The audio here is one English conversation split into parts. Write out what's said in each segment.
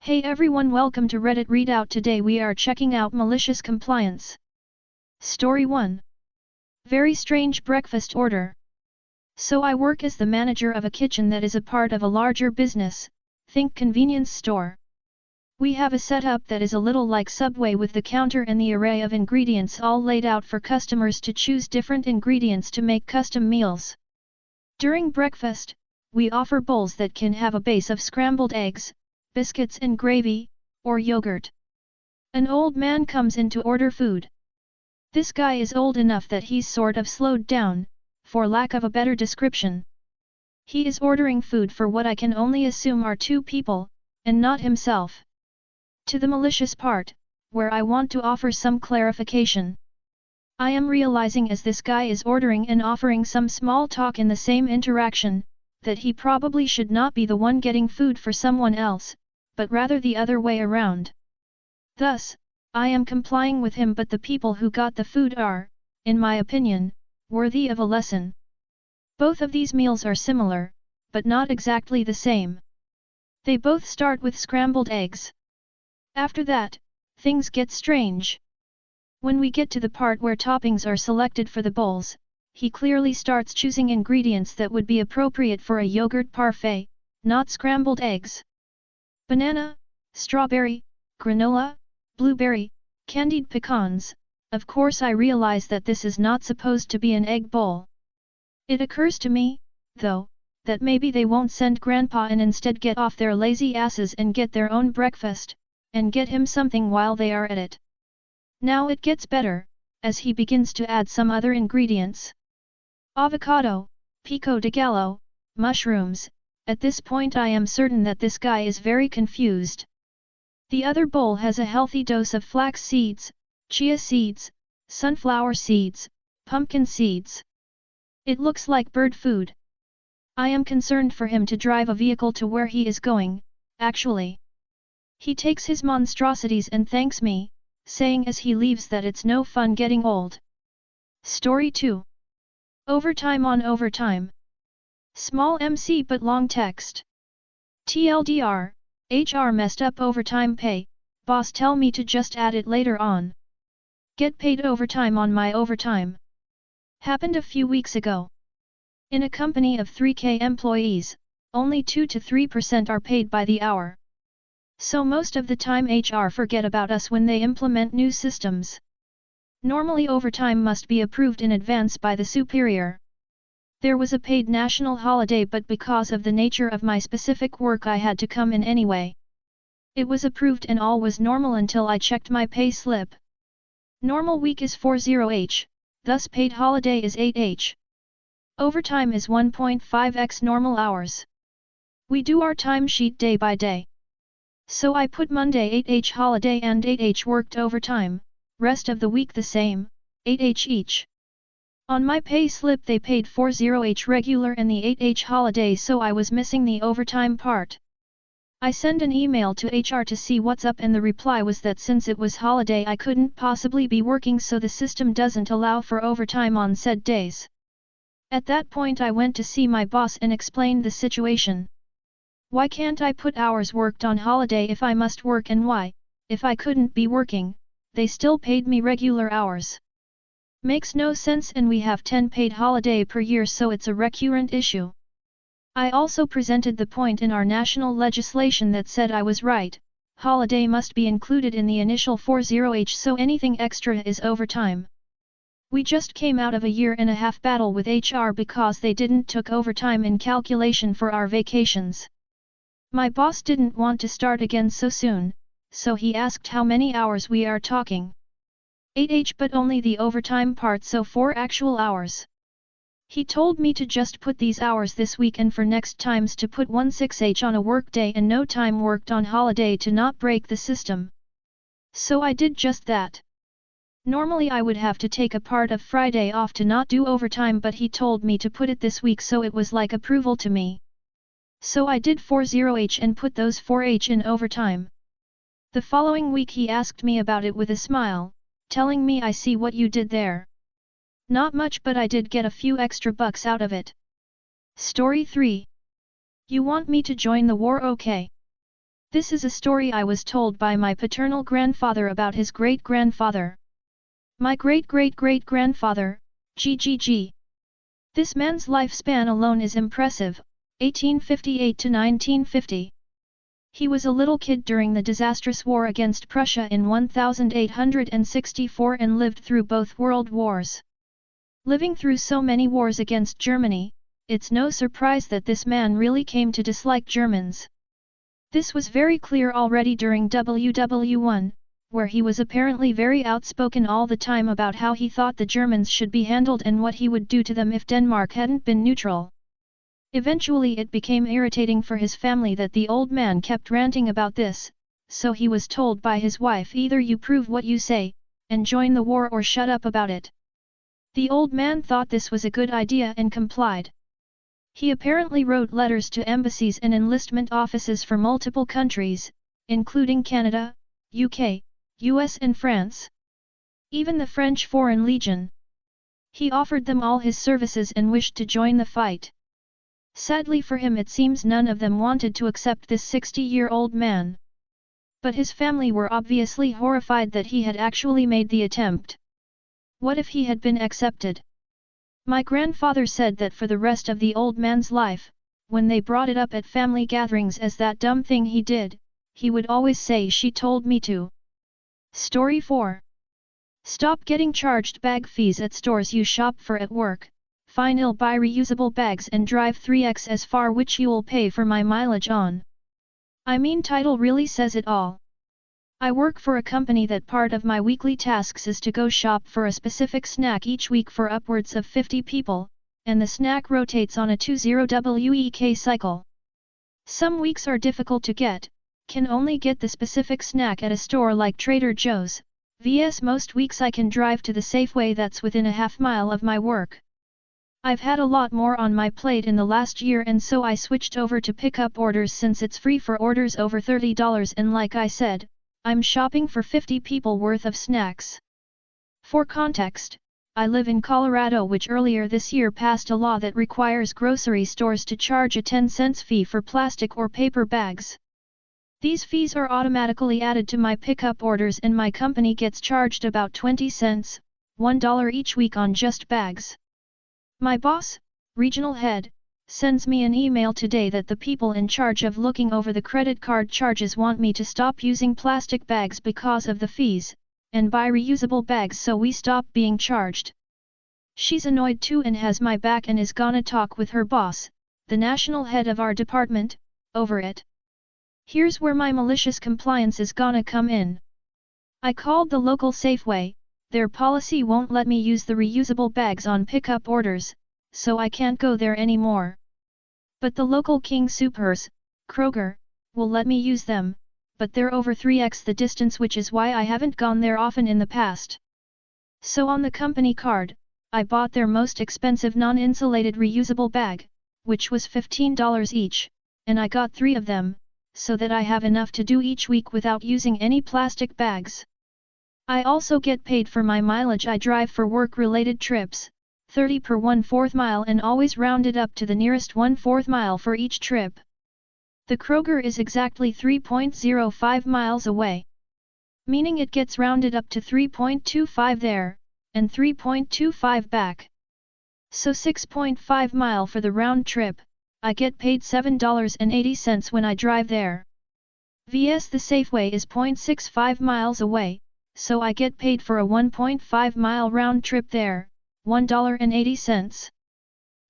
Hey everyone, welcome to Reddit Readout. Today we are checking out Malicious Compliance. Story 1. Very strange breakfast order. So I work as the manager of a kitchen that is a part of a larger business, think convenience store. We have a setup that is a little like Subway with the counter and the array of ingredients all laid out for customers to choose different ingredients to make custom meals. During breakfast, we offer bowls that can have a base of scrambled eggs, biscuits and gravy, or yogurt. An old man comes in to order food. This guy is old enough that he's sort of slowed down, for lack of a better description. He is ordering food for what I can only assume are two people, and not himself. To the malicious part, where I want to offer some clarification. I am realizing as this guy is ordering and offering some small talk in the same interaction, that he probably should not be the one getting food for someone else, but rather the other way around. Thus, I am complying with him, but the people who got the food are, in my opinion, worthy of a lesson. Both of these meals are similar, but not exactly the same. They both start with scrambled eggs. After that, things get strange. When we get to the part where toppings are selected for the bowls, he clearly starts choosing ingredients that would be appropriate for a yogurt parfait, not scrambled eggs. Banana, strawberry, granola, blueberry, candied pecans. Of course I realize that this is not supposed to be an egg bowl. It occurs to me, though, that maybe they won't send Grandpa and instead get off their lazy asses and get their own breakfast, and get him something while they are at it. Now it gets better, as he begins to add some other ingredients. Avocado, pico de gallo, mushrooms. At this point I am certain that this guy is very confused. The other bowl has a healthy dose of flax seeds, chia seeds, sunflower seeds, pumpkin seeds. It looks like bird food. I am concerned for him to drive a vehicle to where he is going, actually. He takes his monstrosities and thanks me, saying as he leaves that it's no fun getting old. Story 2. Overtime on overtime. Small MC but long text. TLDR, HR messed up overtime pay, boss tell me to just add it later on. Get paid overtime on my overtime. Happened a few weeks ago. In a company of 3K employees, only 2 to 3% are paid by the hour. So most of the time HR forget about us when they implement new systems. Normally overtime must be approved in advance by the superior. There was a paid national holiday, but because of the nature of my specific work I had to come in anyway. It was approved and all was normal until I checked my pay slip. Normal week is 40h, thus paid holiday is 8h. Overtime is 1.5x normal hours. We do our timesheet day by day. So I put Monday 8h holiday and 8h worked overtime, rest of the week the same, 8h each. On my pay slip they paid 40h regular and the 8h holiday, so I was missing the overtime part. I sent an email to HR to see what's up and the reply was that since it was holiday I couldn't possibly be working, so the system doesn't allow for overtime on said days. At that point I went to see my boss and explained the situation. Why can't I put hours worked on holiday if I must work, and why, if I couldn't be working, they still paid me regular hours? Makes no sense, and we have 10 paid holiday per year, so it's a recurrent issue. I also presented the point in our national legislation that said I was right, holiday must be included in the initial 40h, so anything extra is overtime. We just came out of a 1.5-year battle with HR because they didn't took overtime in calculation for our vacations. My boss didn't want to start again so soon, so he asked how many hours we are talking. 8h, but only the overtime part, so 4 actual hours. He told me to just put these hours this week and for next times to put 16h on a work day and no time worked on holiday to not break the system. So I did just that. Normally I would have to take a part of Friday off to not do overtime, but he told me to put it this week, so it was like approval to me. So I did 40h and put those 4h in overtime. The following week he asked me about it with a smile, telling me I see what you did there. Not much, but I did get a few extra bucks out of it. Story 3. You want me to join the war, okay? This is a story I was told by my paternal grandfather about his great-grandfather. My great-great-great-grandfather, GGG. This man's lifespan alone is impressive, 1858 to 1950. He was a little kid during the disastrous war against Prussia in 1864 and lived through both world wars. Living through so many wars against Germany, it's no surprise that this man really came to dislike Germans. This was very clear already during WW1, where he was apparently very outspoken all the time about how he thought the Germans should be handled and what he would do to them if Denmark hadn't been neutral. Eventually it became irritating for his family that the old man kept ranting about this, so he was told by his wife, either you prove what you say, and join the war, or shut up about it. The old man thought this was a good idea and complied. He apparently wrote letters to embassies and enlistment offices for multiple countries, including Canada, UK, US and France. Even the French Foreign Legion. He offered them all his services and wished to join the fight. Sadly for him, it seems none of them wanted to accept this 60-year-old man. But his family were obviously horrified that he had actually made the attempt. What if he had been accepted? My grandfather said that for the rest of the old man's life, when they brought it up at family gatherings as that dumb thing he did, he would always say, "She told me to." Story 4. Stop getting charged bag fees at stores you shop for at work. Fine, I'll buy reusable bags and drive 3x as far, which you'll pay for my mileage on. I mean, title really says it all. I work for a company that part of my weekly tasks is to go shop for a specific snack each week for upwards of 50 people, and the snack rotates on a 20-week cycle. Some weeks are difficult to get, can only get the specific snack at a store like Trader Joe's, vs most weeks I can drive to the Safeway that's within a half-mile of my work. I've had a lot more on my plate in the last year, and so I switched over to pickup orders since it's free for orders over $30, and like I said, I'm shopping for 50 people worth of snacks. For context, I live in Colorado, which earlier this year passed a law that requires grocery stores to charge a 10-cent fee for plastic or paper bags. These fees are automatically added to my pickup orders, and my company gets charged about 20 cents, $1 each week on just bags. My boss, regional head, sends me an email today that the people in charge of looking over the credit card charges want me to stop using plastic bags because of the fees, and buy reusable bags so we stop being charged. She's annoyed too and has my back and is gonna talk with her boss, the national head of our department, over it. Here's where my malicious compliance is gonna come in. I called the local Safeway. Their policy won't let me use the reusable bags on pickup orders, so I can't go there anymore. But the local King Soopers, Kroger, will let me use them, but they're over 3x the distance, which is why I haven't gone there often in the past. So on the company card, I bought their most expensive non-insulated reusable bag, which was $15 each, and I got 3 of them, so that I have enough to do each week without using any plastic bags. I also get paid for my mileage I drive for work-related trips, 30 per 1/4 mile, and always rounded up to the nearest 1/4 mile for each trip. The Kroger is exactly 3.05 miles away. Meaning it gets rounded up to 3.25 there, and 3.25 back. So 6.5 mile for the round trip, I get paid $7.80 when I drive there. Vs the Safeway is 0.65 miles away, so I get paid for a 1.5 mile round trip there, $1.80.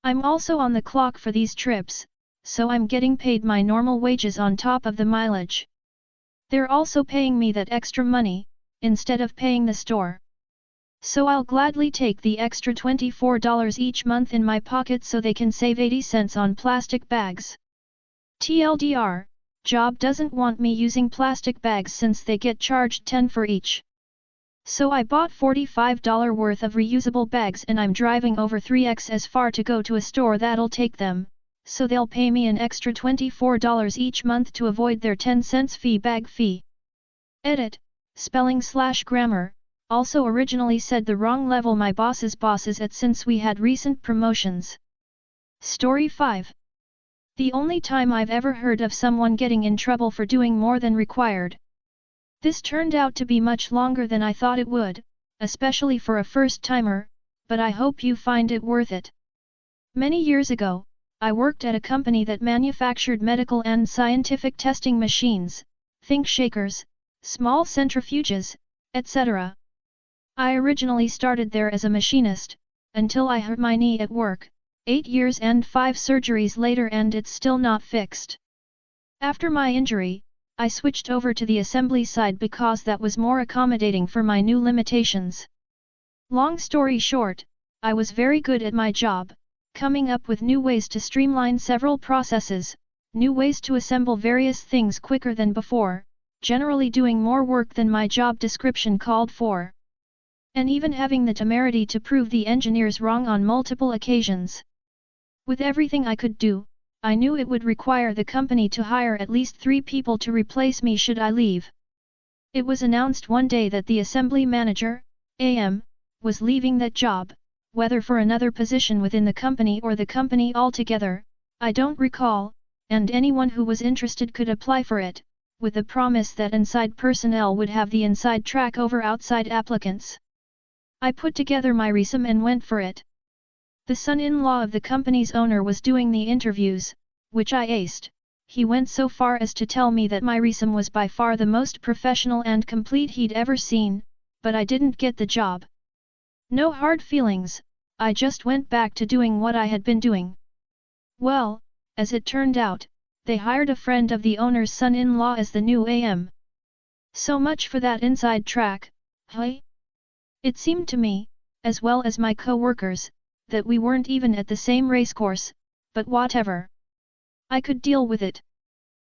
I'm also on the clock for these trips, so I'm getting paid my normal wages on top of the mileage. They're also paying me that extra money, instead of paying the store. So I'll gladly take the extra $24 each month in my pocket so they can save 80 cents on plastic bags. TLDR, job doesn't want me using plastic bags since they get charged 10 for each. So I bought $45 worth of reusable bags, and I'm driving over 3x as far to go to a store that'll take them, so they'll pay me an extra $24 each month to avoid their 10 cents bag fee. Edit, spelling/grammar, also originally said the wrong level my boss's bosses at since we had recent promotions. Story 5. The only time I've ever heard of someone getting in trouble for doing more than required. This turned out to be much longer than I thought it would, especially for a first-timer, but I hope you find it worth it. Many years ago, I worked at a company that manufactured medical and scientific testing machines, think shakers, small centrifuges, etc. I originally started there as a machinist, until I hurt my knee at work, 8 years and 5 surgeries later, and it's still not fixed. After my injury, I switched over to the assembly side because that was more accommodating for my new limitations. Long story short, I was very good at my job, coming up with new ways to streamline several processes, new ways to assemble various things quicker than before, generally doing more work than my job description called for. And even having the temerity to prove the engineers wrong on multiple occasions. With everything I could do, I knew it would require the company to hire at least 3 people to replace me should I leave. It was announced one day that the assembly manager, AM, was leaving that job, whether for another position within the company or the company altogether, I don't recall, and anyone who was interested could apply for it, with the promise that inside personnel would have the inside track over outside applicants. I put together my resume and went for it. The son-in-law of the company's owner was doing the interviews, which I aced. He went so far as to tell me that my resume was by far the most professional and complete he'd ever seen, but I didn't get the job. No hard feelings, I just went back to doing what I had been doing. Well, as it turned out, they hired a friend of the owner's son-in-law as the new AM. So much for that inside track, hey? It seemed to me, as well as my co-workers, that we weren't even at the same racecourse, but whatever. I could deal with it.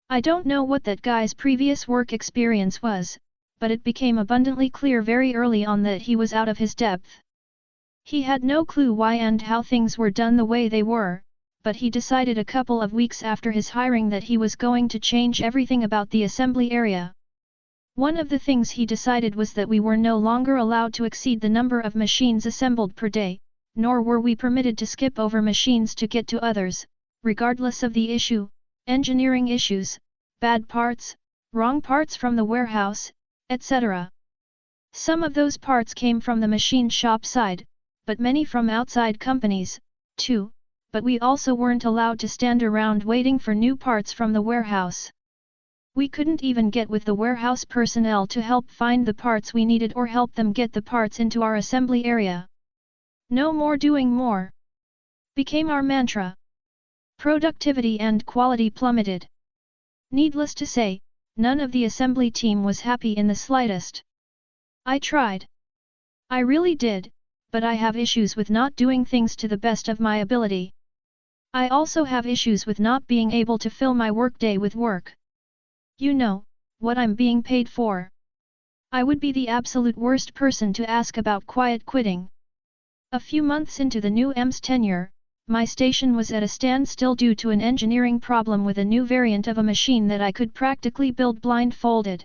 I don't know what that guy's previous work experience was, but it became abundantly clear very early on that he was out of his depth. He had no clue why and how things were done the way they were, but he decided a couple of weeks after his hiring that he was going to change everything about the assembly area. One of the things he decided was that we were no longer allowed to exceed the number of machines assembled per day, nor were we permitted to skip over machines to get to others, regardless of the issue, engineering issues, bad parts, wrong parts from the warehouse, etc. Some of those parts came from the machine shop side, but many from outside companies, too, but we also weren't allowed to stand around waiting for new parts from the warehouse. We couldn't even get with the warehouse personnel to help find the parts we needed or help them get the parts into our assembly area. No more doing more became our mantra. Productivity and quality plummeted. Needless to say, none of the assembly team was happy in the slightest. I tried. I really did, but I have issues with not doing things to the best of my ability. I also have issues with not being able to fill my workday with work. You know, what I'm being paid for. I would be the absolute worst person to ask about quiet quitting. A few months into the new M's tenure, my station was at a standstill due to an engineering problem with a new variant of a machine that I could practically build blindfolded.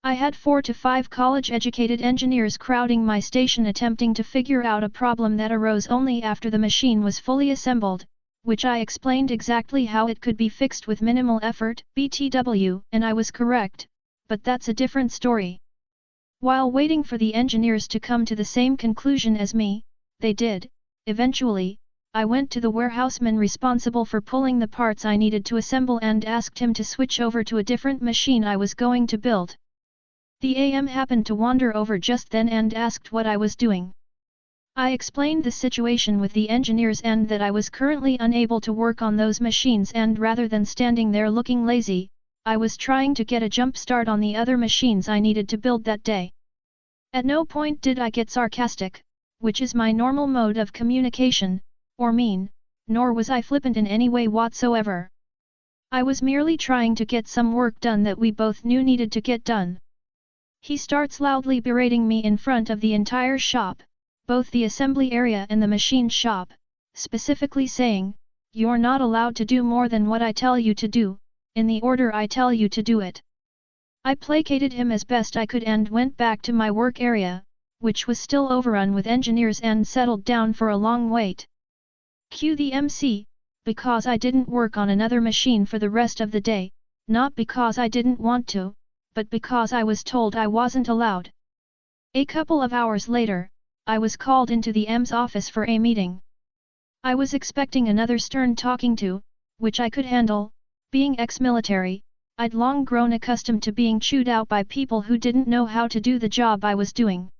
I had 4 to 5 college-educated engineers crowding my station attempting to figure out a problem that arose only after the machine was fully assembled, which I explained exactly how it could be fixed with minimal effort, BTW, and I was correct, but that's a different story. While waiting for the engineers to come to the same conclusion as me, they did. Eventually, I went to the warehouseman responsible for pulling the parts I needed to assemble and asked him to switch over to a different machine I was going to build. The AM happened to wander over just then and asked what I was doing. I explained the situation with the engineers and that I was currently unable to work on those machines, and rather than standing there looking lazy, I was trying to get a jump start on the other machines I needed to build that day. At no point did I get sarcastic, which is my normal mode of communication, or mean, nor was I flippant in any way whatsoever. I was merely trying to get some work done that we both knew needed to get done. He starts loudly berating me in front of the entire shop, both the assembly area and the machine shop, specifically saying, "You're not allowed to do more than what I tell you to do, in the order I tell you to do it." I placated him as best I could and went back to my work area, which was still overrun with engineers and settled down for a long wait. Cue the MC, because I didn't work on another machine for the rest of the day, not because I didn't want to, but because I was told I wasn't allowed. A couple of hours later, I was called into the M's office for a meeting. I was expecting another stern talking to, which I could handle. Being ex-military, I'd long grown accustomed to being chewed out by people who didn't know how to do the job I was doing.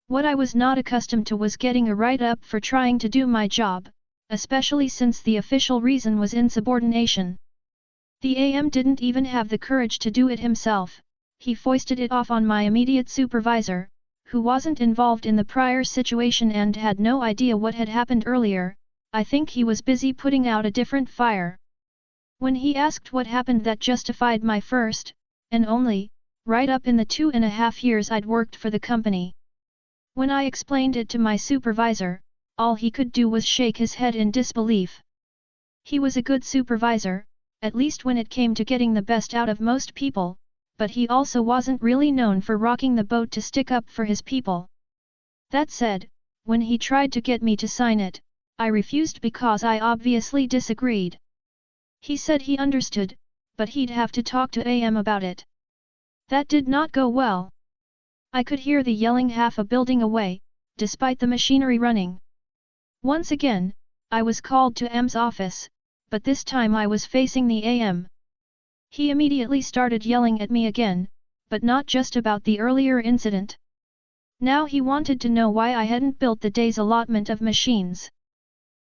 What I was not accustomed to was getting a write-up for trying to do my job, especially since the official reason was insubordination. The AM didn't even have the courage to do it himself. He foisted it off on my immediate supervisor, who wasn't involved in the prior situation and had no idea what had happened earlier. I think he was busy putting out a different fire. When he asked what happened that justified my first, and only, write-up in the 2.5 years I'd worked for the company. When I explained it to my supervisor, all he could do was shake his head in disbelief. He was a good supervisor, at least when it came to getting the best out of most people, but he also wasn't really known for rocking the boat to stick up for his people. That said, when he tried to get me to sign it, I refused because I obviously disagreed. He said he understood, but he'd have to talk to AM about it. That did not go well. I could hear the yelling half a building away, despite the machinery running. Once again, I was called to M's office, but this time I was facing the AM. He immediately started yelling at me again, but not just about the earlier incident. Now he wanted to know why I hadn't built the day's allotment of machines.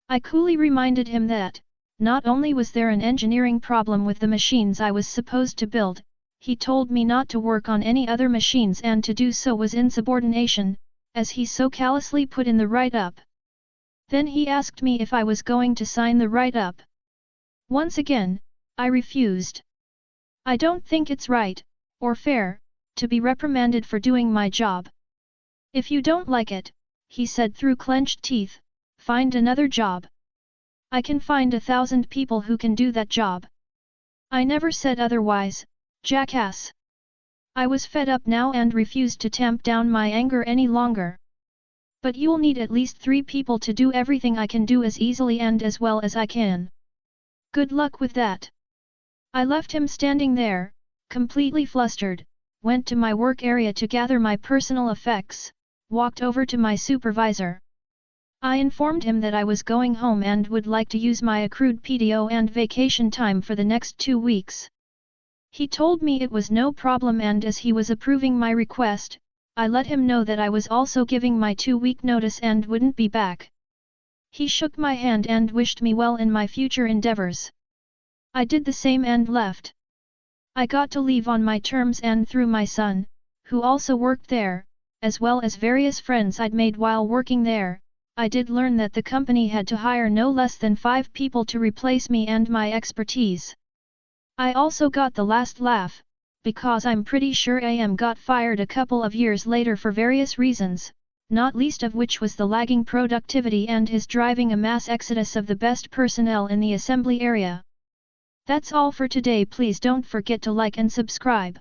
I coolly reminded him that, not only was there an engineering problem with the machines I was supposed to build, he told me not to work on any other machines and to do so was insubordination, as he so callously put in the write-up. Then he asked me if I was going to sign the write-up. Once again, I refused. I don't think it's right, or fair, to be reprimanded for doing my job. If you don't like it, he said through clenched teeth, find another job. I can find 1,000 people who can do that job. I never said otherwise, jackass. I was fed up now and refused to tamp down my anger any longer. But you'll need at least 3 people to do everything I can do as easily and as well as I can. Good luck with that. I left him standing there, completely flustered, went to my work area to gather my personal effects, walked over to my supervisor. I informed him that I was going home and would like to use my accrued PTO and vacation time for the next 2 weeks. He told me it was no problem and as he was approving my request, I let him know that I was also giving my 2-week notice and wouldn't be back. He shook my hand and wished me well in my future endeavors. I did the same and left. I got to leave on my terms and through my son, who also worked there, as well as various friends I'd made while working there, I did learn that the company had to hire no less than 5 people to replace me and my expertise. I also got the last laugh, because I'm pretty sure AM got fired a couple of years later for various reasons, not least of which was the lagging productivity and his driving a mass exodus of the best personnel in the assembly area. That's all for today. Please don't forget to like and subscribe.